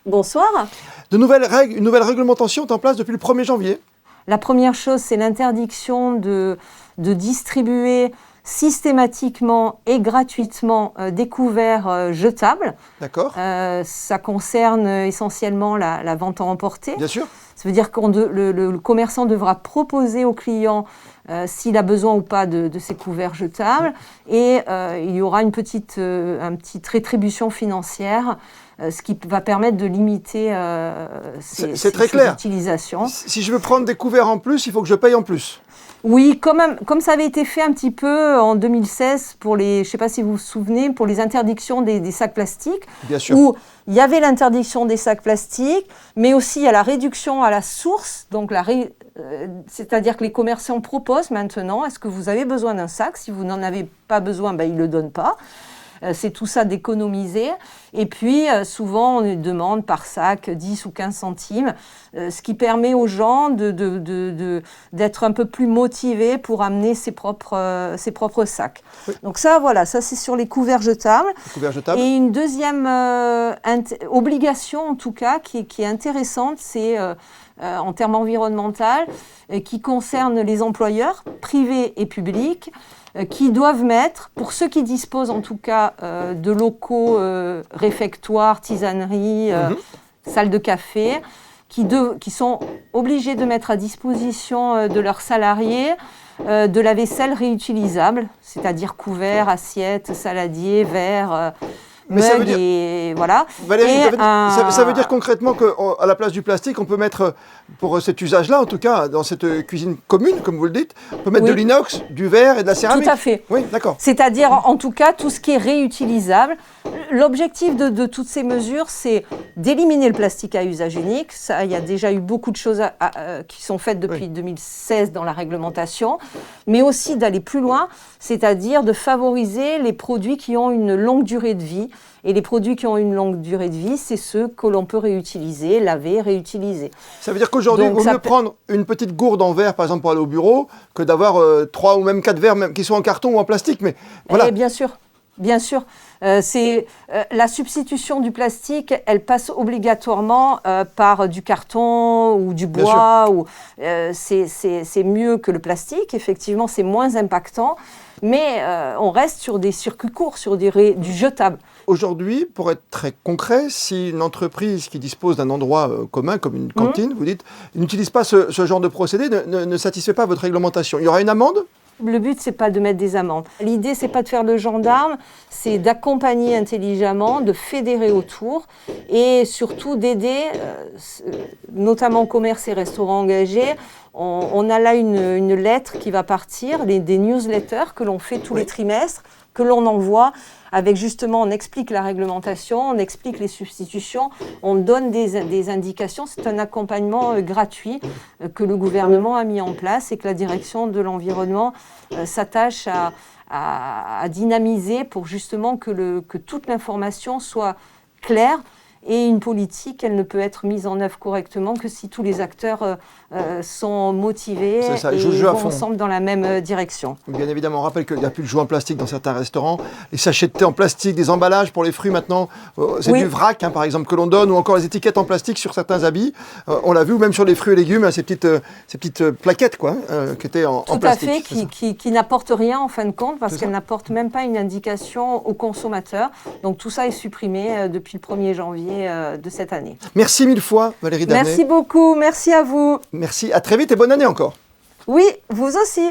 Bonsoir. Une nouvelle réglementation est en place depuis le 1er janvier. La première chose, c'est l'interdiction de distribuer systématiquement et gratuitement des couverts jetables. D'accord. Ça concerne essentiellement la vente en emporté. Bien sûr. Ça veut dire que le commerçant devra proposer au client s'il a besoin ou pas de ces couverts jetables. Et il y aura une petite rétribution financière, ce qui va permettre de limiter ces utilisations. Si je veux prendre des couverts en plus, il faut que je paye en plus. Oui, comme ça avait été fait un petit peu en 2016 pour je ne sais pas si vous vous souvenez, pour les interdictions des sacs plastiques. Bien sûr. Où il y avait l'interdiction des sacs plastiques, mais aussi il y a la réduction à la source. Donc c'est-à-dire que les commerçants proposent maintenant, est-ce que vous avez besoin d'un sac? Si vous n'en avez pas besoin, ils ne le donnent pas. C'est tout ça d'économiser. Et puis, souvent, on demande par sac 10 ou 15 centimes, ce qui permet aux gens d'être un peu plus motivés pour amener ses propres sacs. Oui. Donc ça, voilà, ça c'est sur les couverts jetables. Et une deuxième obligation, en tout cas, qui est intéressante, c'est en termes environnementaux, qui concerne les employeurs, privés et publics, qui doivent mettre, pour ceux qui disposent en tout cas de locaux réfectoires, tisaneries, salles de café, qui sont obligés de mettre à disposition de leurs salariés de la vaisselle réutilisable, c'est-à-dire couverts, assiettes, saladiers, verres, mug et voilà. Valérie, ça veut dire concrètement qu'à la place du plastique, on peut mettre, pour cet usage-là en tout cas, dans cette cuisine commune, comme vous le dites, on peut mettre de l'inox, du verre et de la céramique. Tout à fait. Oui, d'accord. C'est-à-dire en tout cas tout ce qui est réutilisable. L'objectif de toutes ces mesures, c'est d'éliminer le plastique à usage unique. Ça, il y a déjà eu beaucoup de choses qui sont faites depuis 2016 dans la réglementation, mais aussi d'aller plus loin, c'est-à-dire de favoriser les produits qui ont une longue durée de vie. Et les produits qui ont une longue durée de vie, c'est ceux que l'on peut réutiliser, laver, réutiliser. Ça veut dire qu'aujourd'hui, il vaut mieux prendre une petite gourde en verre, par exemple, pour aller au bureau, que d'avoir 3 ou même 4 verres, même, qui sont en carton ou en plastique. Mais voilà. Bien sûr. Bien sûr, la substitution du plastique, elle passe obligatoirement par du carton ou du bois. C'est mieux que le plastique, effectivement, c'est moins impactant, mais on reste sur des circuits courts, sur du jetable. Aujourd'hui, pour être très concret, si une entreprise qui dispose d'un endroit commun, comme une cantine, vous dites, n'utilise pas ce genre de procédé, ne satisfait pas votre réglementation, il y aura une amende ? Le but, c'est pas de mettre des amendes. L'idée, c'est pas de faire le gendarme, c'est d'accompagner intelligemment, de fédérer autour et surtout d'aider, notamment commerce et restaurants engagés. On a là une lettre qui va partir, des newsletters que l'on fait tous les trimestres, que l'on envoie avec justement, on explique la réglementation, on explique les substitutions, on donne des indications. C'est un accompagnement gratuit que le gouvernement a mis en place et que la direction de l'environnement s'attache à dynamiser pour justement que toute l'information soit claire. Et une politique, elle ne peut être mise en œuvre correctement que si tous les acteurs sont motivés et vont ensemble dans la même direction. Bien évidemment, on rappelle qu'il n'y a plus de jouets en plastique dans certains restaurants. Les sachets de thé en plastique, des emballages pour les fruits maintenant, c'est du vrac par exemple que l'on donne, ou encore les étiquettes en plastique sur certains habits. On l'a vu, ou même sur les fruits et légumes, ces petites plaquettes qui étaient en plastique. Tout à fait, qui n'apportent rien en fin de compte, parce qu'elles n'apportent même pas une indication au consommateur. Donc tout ça est supprimé depuis le 1er janvier de cette année. Merci mille fois Valérie Damnet. Merci beaucoup, merci à vous. Merci, à très vite et bonne année encore. Oui, vous aussi.